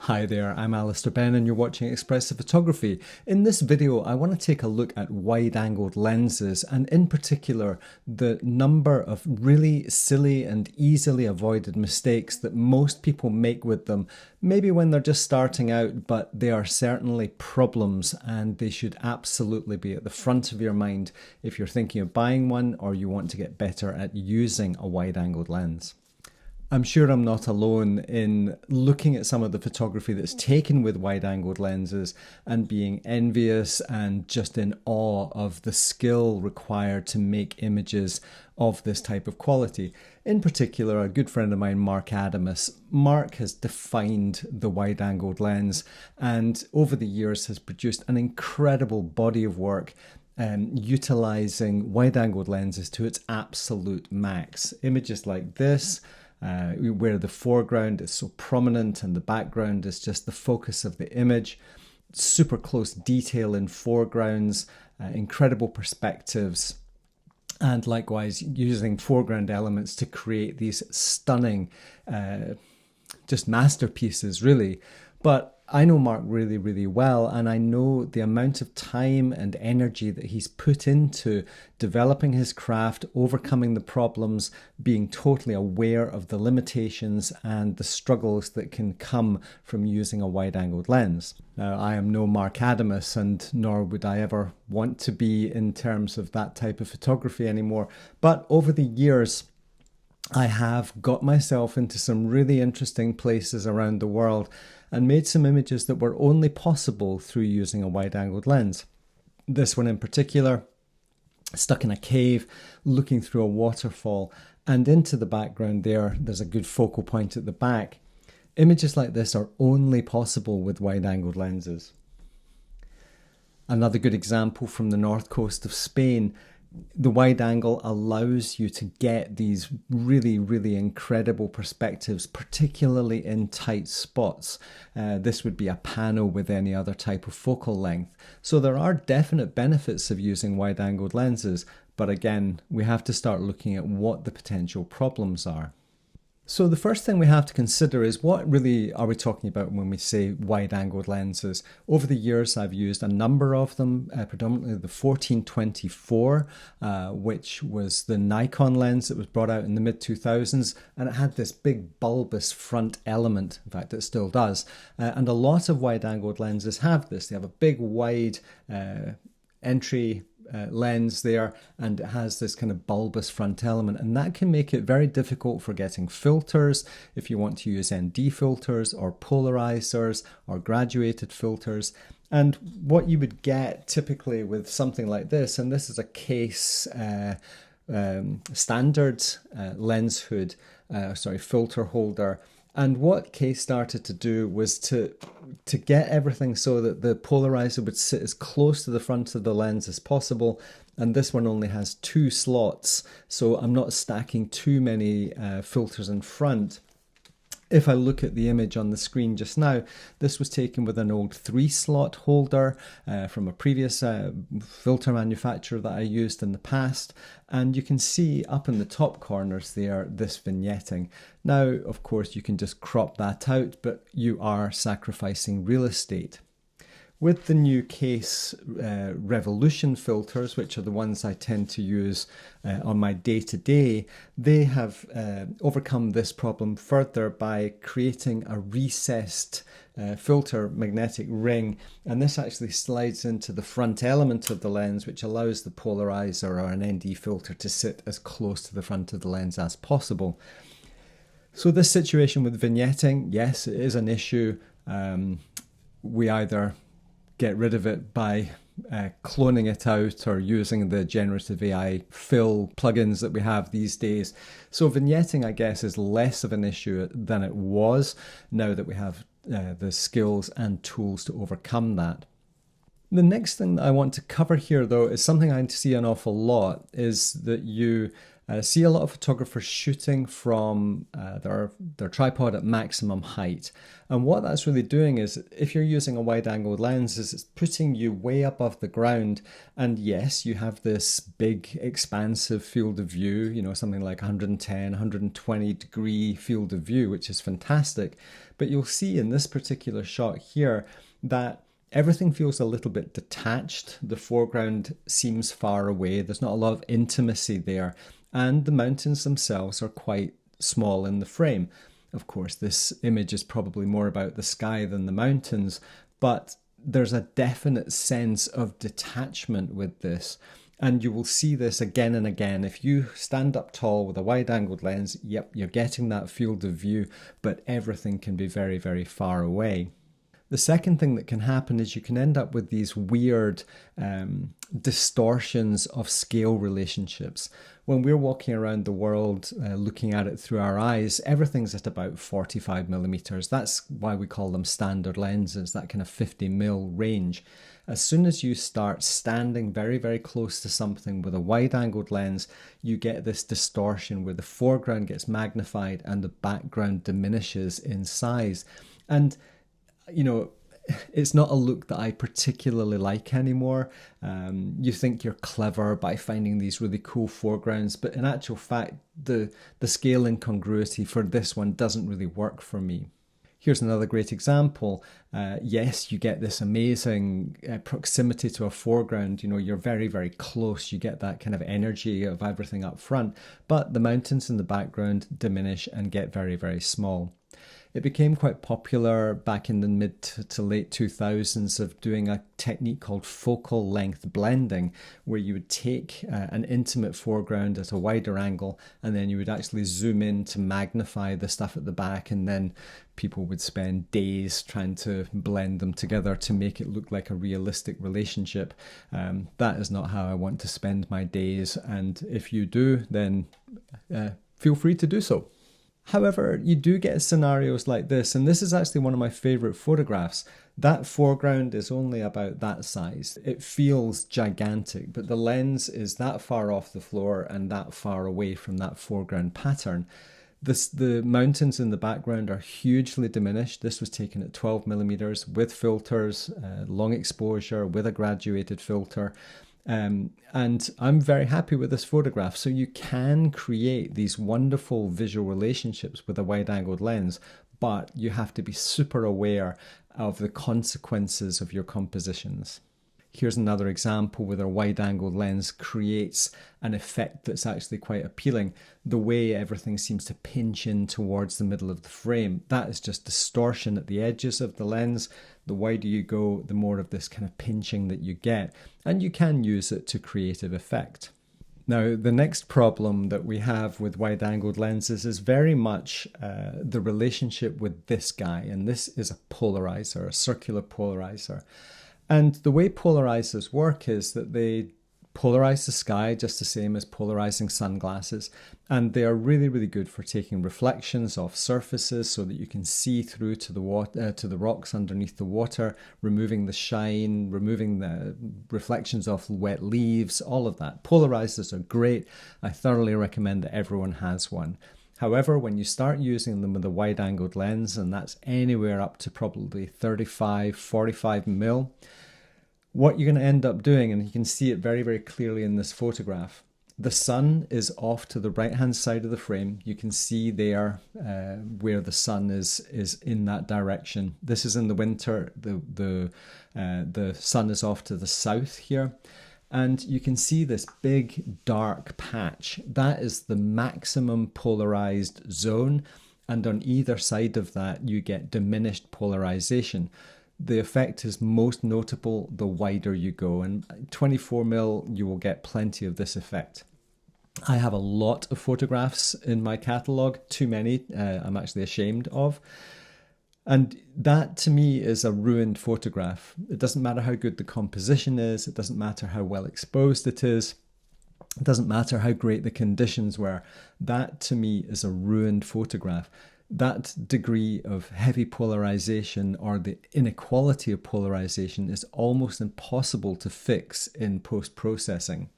Hi there, I'm Alistair Ben and you're watching Expressive Photography. In this video, I want to take a look at wide-angled lenses and in particular the number of really silly and easily avoided mistakes that most people make with them, maybe when they're just starting out, but they are certainly problems and they should absolutely be at the front of your mind if you're thinking of buying one or you want to get better at using a wide-angled lens. I'm sure I'm not alone in looking at some of the photography that's taken with wide-angled lenses and being envious and just in awe of the skill required to make images of this type of quality. In particular, a good friend of mine, Mark Adamus. Mark has defined the wide-angled lens and over the years has produced an incredible body of work utilizing wide-angled lenses to its absolute max. Images like this, where the foreground is so prominent and the background is just the focus of the image. Super close detail in foregrounds, incredible perspectives, and likewise using foreground elements to create these stunning, just masterpieces really. But I know Mark really, really well, and I know the amount of time and energy that he's put into developing his craft, overcoming the problems, being totally aware of the limitations and the struggles that can come from using a wide-angled lens. Now, I am no Mark Adamus, and nor would I ever want to be in terms of that type of photography anymore. But over the years, I have got myself into some really interesting places around the world and made some images that were only possible through using a wide-angled lens. This one in particular, stuck in a cave, looking through a waterfall, and into the background there's a good focal point at the back. Images like this are only possible with wide-angled lenses. Another good example from the north coast of Spain. The wide angle allows you to get these really, really incredible perspectives, particularly in tight spots. This would be a pano with any other type of focal length. So there are definite benefits of using wide-angled lenses, but again, we have to start looking at what the potential problems are. So the first thing we have to consider is what really are we talking about when we say wide-angled lenses. Over the years I've used a number of them, predominantly the 14-24, which was the Nikon lens that was brought out in the mid-2000s, and it had this big bulbous front element. In fact, it still does. And a lot of wide-angled lenses have this. They have a big wide entry lens there, and it has this kind of bulbous front element, and that can make it very difficult for getting filters if you want to use ND filters or polarizers or graduated filters. And what you would get typically with something like this, and this is a case standard lens hood, filter holder. And what Case started to do was to get everything so that the polarizer would sit as close to the front of the lens as possible. And this one only has 2 slots, so I'm not stacking too many filters in front. If I look at the image on the screen just now, this was taken with an old 3-slot holder from a previous filter manufacturer that I used in the past. And you can see up in the top corners there, this vignetting. Now, of course, you can just crop that out, but you are sacrificing real estate. With the new Case Revolution filters, which are the ones I tend to use on my day-to-day, they have overcome this problem further by creating a recessed filter magnetic ring, and this actually slides into the front element of the lens, which allows the polarizer or an ND filter to sit as close to the front of the lens as possible. So this situation with vignetting, yes, it is an issue. We either get rid of it by cloning it out or using the generative AI fill plugins that we have these days. So vignetting, I guess, is less of an issue than it was now that we have the skills and tools to overcome that. The next thing that I want to cover here, though, is something I see an awful lot, is that you See a lot of photographers shooting from their tripod at maximum height. And what that's really doing is, if you're using a wide-angled lens, is it's putting you way above the ground. And yes, you have this big expansive field of view, you know, something like 110, 120 degree field of view, which is fantastic. But you'll see in this particular shot here that everything feels a little bit detached. The foreground seems far away. There's not a lot of intimacy there. And the mountains themselves are quite small in the frame. Of course, this image is probably more about the sky than the mountains, but there's a definite sense of detachment with this. And you will see this again and again. If you stand up tall with a wide-angled lens, yep, you're getting that field of view, but everything can be very, very far away. The second thing that can happen is you can end up with these weird distortions of scale relationships. When we're walking around the world looking at it through our eyes, everything's at about 45 millimeters. That's why we call them standard lenses, that kind of 50 mil range. As soon as you start standing very, very close to something with a wide-angled lens, you get this distortion where the foreground gets magnified and the background diminishes in size. And you know, it's not a look that I particularly like anymore. You think you're clever by finding these really cool foregrounds, but in actual fact, the scale incongruity for this one doesn't really work for me. Here's another great example. Yes, you get this amazing proximity to a foreground. You know, you're very, very close. You get that kind of energy of everything up front, but the mountains in the background diminish and get very, very small. It became quite popular back in the mid to late 2000s of doing a technique called focal length blending, where you would take an intimate foreground at a wider angle and then you would actually zoom in to magnify the stuff at the back, and then people would spend days trying to blend them together to make it look like a realistic relationship. That is not how I want to spend my days, and if you do, then feel free to do so. However, you do get scenarios like this, and this is actually one of my favorite photographs. That foreground is only about that size. It feels gigantic, but the lens is that far off the floor and that far away from that foreground pattern. The mountains in the background are hugely diminished. This was taken at 12 millimeters with filters, long exposure, with a graduated filter. And I'm very happy with this photograph. So you can create these wonderful visual relationships with a wide-angled lens, but you have to be super aware of the consequences of your compositions. Here's another example where a wide-angled lens creates an effect that's actually quite appealing. The way everything seems to pinch in towards the middle of the frame, that is just distortion at the edges of the lens. The wider you go, the more of this kind of pinching that you get, and you can use it to creative effect. Now, the next problem that we have with wide-angled lenses is very much the relationship with this guy, and this is a polarizer, a circular polarizer. And the way polarizers work is that they polarize the sky just the same as polarizing sunglasses. And they are really, really good for taking reflections off surfaces so that you can see through to the water, to the rocks underneath the water, removing the shine, removing the reflections off wet leaves, all of that. Polarizers are great. I thoroughly recommend that everyone has one. However, when you start using them with a wide-angled lens, and that's anywhere up to probably 35, 45 mil, what you're going to end up doing, and you can see it very, very clearly in this photograph, the sun is off to the right-hand side of the frame. You can see there where the sun is in that direction. This is in the winter. The sun is off to the south here. And you can see this big dark patch. That is the maximum polarized zone. And on either side of that, you get diminished polarization. The effect is most notable the wider you go. And 24 mil, you will get plenty of this effect. I have a lot of photographs in my catalogue, too many I'm actually ashamed of. And that to me is a ruined photograph. It doesn't matter how good the composition is. It doesn't matter how well exposed it is. It doesn't matter how great the conditions were. That to me is a ruined photograph. That degree of heavy polarization or the inequality of polarization is almost impossible to fix in post-processing.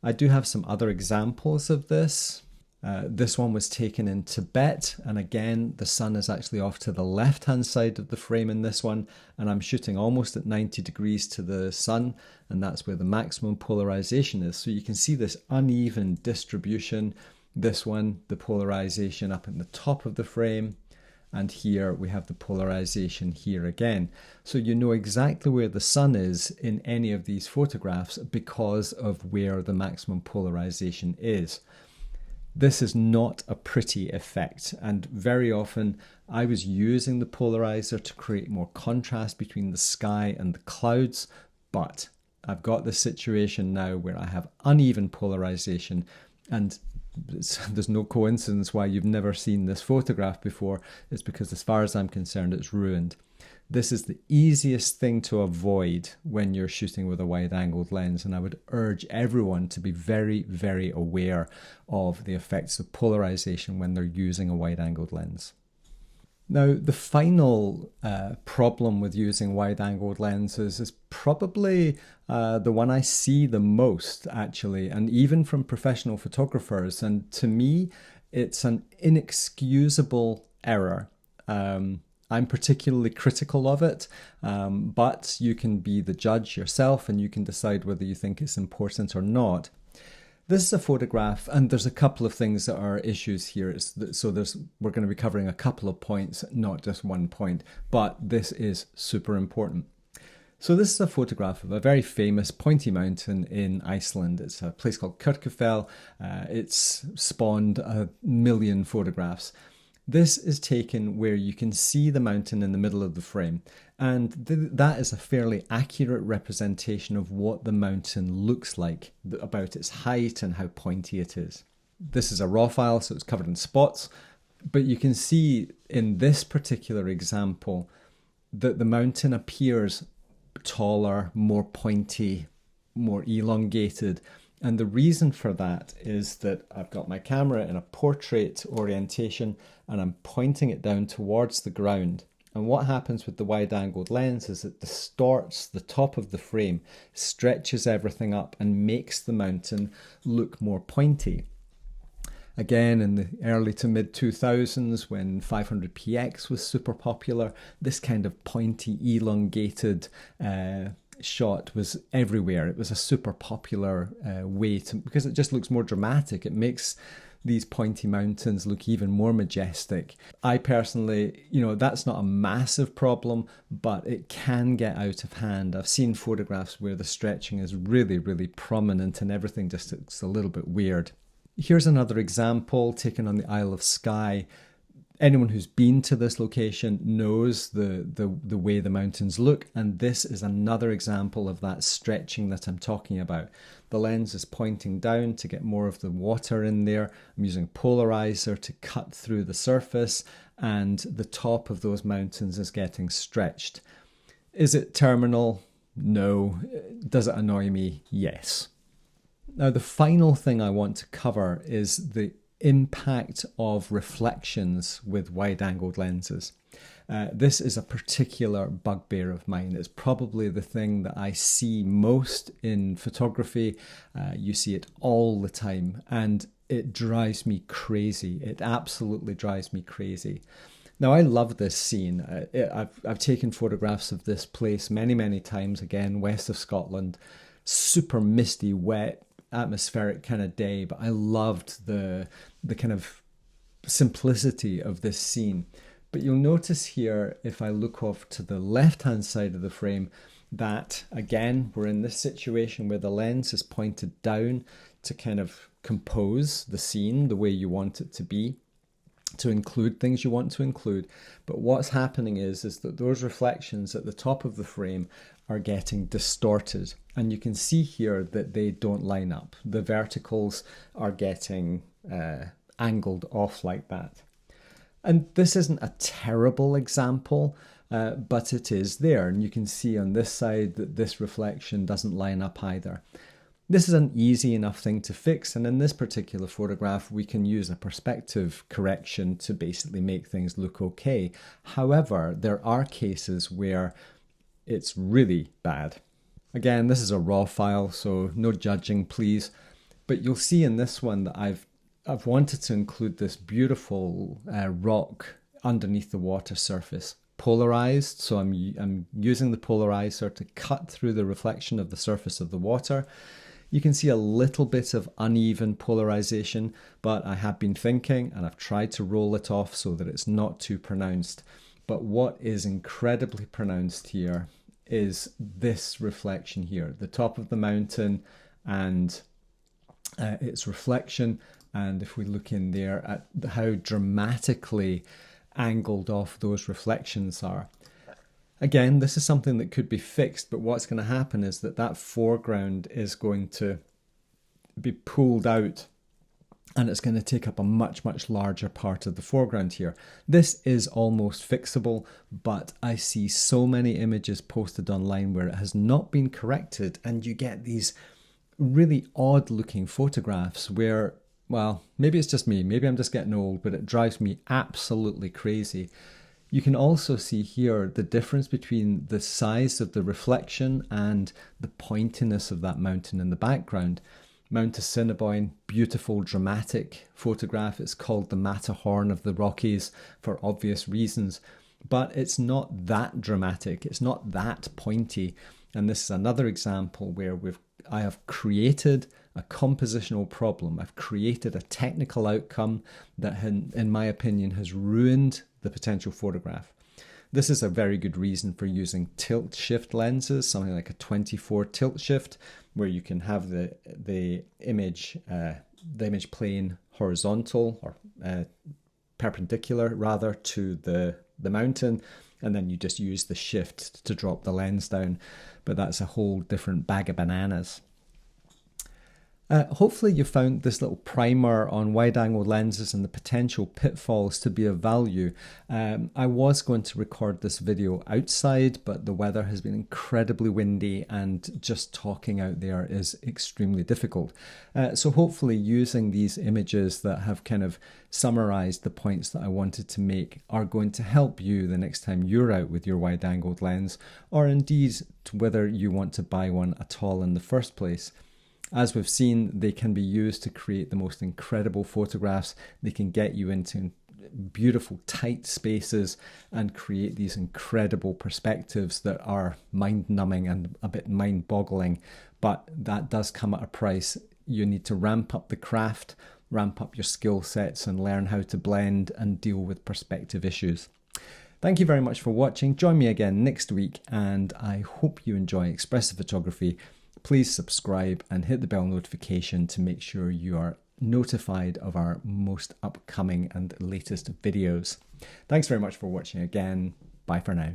I do have some other examples of this. This one was taken in Tibet, and again the sun is actually off to the left hand side of the frame in this one, and I'm shooting almost at 90 degrees to the sun, and that's where the maximum polarization is. So you can see this uneven distribution. This one, the polarization up in the top of the frame, and here we have the polarization here again. So you know exactly where the sun is in any of these photographs because of where the maximum polarization is. This is not a pretty effect, and very often I was using the polarizer to create more contrast between the sky and the clouds, but I've got this situation now where I have uneven polarization, and there's no coincidence why you've never seen this photograph before. It's because as far as I'm concerned, it's ruined. This is the easiest thing to avoid when you're shooting with a wide-angled lens, and I would urge everyone to be very, very aware of the effects of polarization when they're using a wide-angled lens. Now, the final problem with using wide-angled lenses is probably the one I see the most, actually, and even from professional photographers. And to me, it's an inexcusable error. I'm particularly critical of it, but you can be the judge yourself and you can decide whether you think it's important or not. This is a photograph, and there's a couple of things that are issues here. We're going to be covering a couple of points, not just one point, but this is super important. So this is a photograph of a very famous pointy mountain in Iceland. It's a place called Kirkjufell. It's spawned 1 million photographs. This is taken where you can see the mountain in the middle of the frame, and that is a fairly accurate representation of what the mountain looks like, about its height and how pointy it is. This is a raw file, so it's covered in spots, but you can see in this particular example that the mountain appears taller, more pointy, more elongated. And the reason for that is that I've got my camera in a portrait orientation and I'm pointing it down towards the ground. And what happens with the wide-angled lens is it distorts the top of the frame, stretches everything up and makes the mountain look more pointy. Again, in the early to mid 2000s, when 500px was super popular, this kind of pointy, elongated shot was everywhere. It was a super popular way to, because it just looks more dramatic. It makes these pointy mountains look even more majestic. I personally, that's not a massive problem, but it can get out of hand. I've seen photographs where the stretching is really, really prominent and everything just looks a little bit weird. Here's another example taken on the Isle of Skye. Anyone who's been to this location knows the way the mountains look, and this is another example of that stretching that I'm talking about. The lens is pointing down to get more of the water in there. I'm using a polarizer to cut through the surface, and the top of those mountains is getting stretched. Is it terminal? No. Does it annoy me? Yes. Now, the final thing I want to cover is the impact of reflections with wide-angled lenses. This is a particular bugbear of mine. It's probably the thing that I see most in photography. You see it all the time, and it drives me crazy. It absolutely drives me crazy. Now, I love this scene. I've taken photographs of this place many, many times, again, west of Scotland. Super misty, wet, atmospheric kind of day, but I loved the kind of simplicity of this scene. But you'll notice here, if I look off to the left-hand side of the frame, that again, we're in this situation where the lens is pointed down to kind of compose the scene the way you want it to be, to include things you want to include. But what's happening is that those reflections at the top of the frame are getting distorted. And you can see here that they don't line up. The verticals are getting angled off like that. And this isn't a terrible example, but it is there. And you can see on this side that this reflection doesn't line up either. This is an easy enough thing to fix, and in this particular photograph we can use a perspective correction to basically make things look okay. However, there are cases where it's really bad. Again, this is a raw file, so no judging, please. But you'll see in this one that I've wanted to include this beautiful rock underneath the water surface, polarized. So I'm using the polarizer to cut through the reflection of the surface of the water. You can see a little bit of uneven polarization, but I have been thinking and I've tried to roll it off so that it's not too pronounced. But what is incredibly pronounced here is this reflection here, the top of the mountain and its reflection. And if we look in there at how dramatically angled off those reflections are. Again, this is something that could be fixed, but what's going to happen is that foreground is going to be pulled out and it's going to take up a much, much larger part of the foreground here. This is almost fixable, but I see so many images posted online where it has not been corrected and you get these really odd looking photographs where, well, maybe it's just me, maybe I'm just getting old, but it drives me absolutely crazy. You can also see here the difference between the size of the reflection and the pointiness of that mountain in the background. Mount Assiniboine, beautiful, dramatic photograph. It's called the Matterhorn of the Rockies for obvious reasons, but it's not that dramatic. It's not that pointy. And this is another example where I have created a compositional problem. I've created a technical outcome that, in my opinion, has ruined the potential photograph. This is a very good reason for using tilt shift lenses, something like a 24 tilt shift, where you can have the image plane horizontal or perpendicular rather to the mountain, and then you just use the shift to drop the lens down. But that's a whole different bag of bananas. Hopefully you found this little primer on wide-angle lenses and the potential pitfalls to be of value. I was going to record this video outside, but the weather has been incredibly windy and just talking out there is extremely difficult. So hopefully using these images that have kind of summarized the points that I wanted to make are going to help you the next time you're out with your wide-angled lens, or indeed whether you want to buy one at all in the first place. As we've seen, they can be used to create the most incredible photographs. They can get you into beautiful tight spaces and create these incredible perspectives that are mind-numbing and a bit mind-boggling. But that does come at a price. You need to ramp up the craft, ramp up your skill sets and learn how to blend and deal with perspective issues. Thank you very much for watching. Join me again next week and I hope you enjoy expressive photography. Please subscribe and hit the bell notification to make sure you are notified of our most upcoming and latest videos. Thanks very much for watching again. Bye for now.